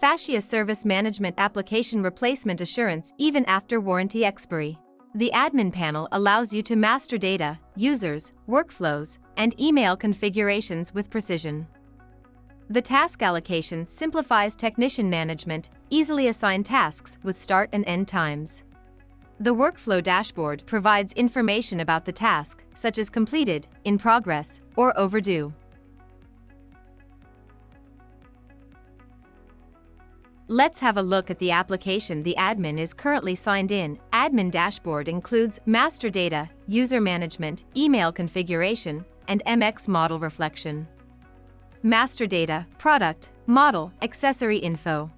Fascia Service Management Application Replacement Assurance even after warranty expiry. The admin panel allows you to master data, users, workflows, and email configurations with precision. The task allocation simplifies technician management, easily assign tasks with start and end times. The workflow dashboard provides information about the task, such as completed, in progress, or overdue. Let's have a look at the application the admin is currently signed in. Admin dashboard includes master data, user management, email configuration, and MX model reflection. Master data, product, model, accessory info.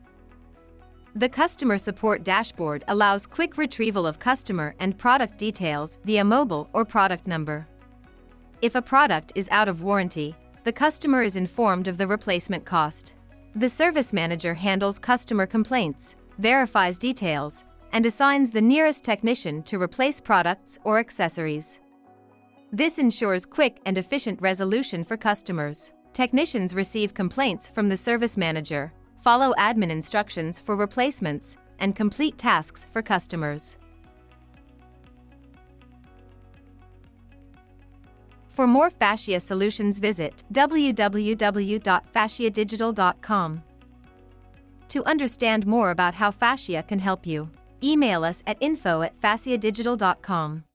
The customer support dashboard allows quick retrieval of customer and product details via mobile or product number. If a product is out of warranty, the customer is informed of the replacement cost. The service manager handles customer complaints, verifies details, and assigns the nearest technician to replace products or accessories. This ensures quick and efficient resolution for customers. Technicians receive complaints from the service manager, follow admin instructions for replacements, and complete tasks for customers. For more Fascia solutions, visit www.fasciadigital.com. To understand more about how Fascia can help you, email us at info@fasciadigital.com.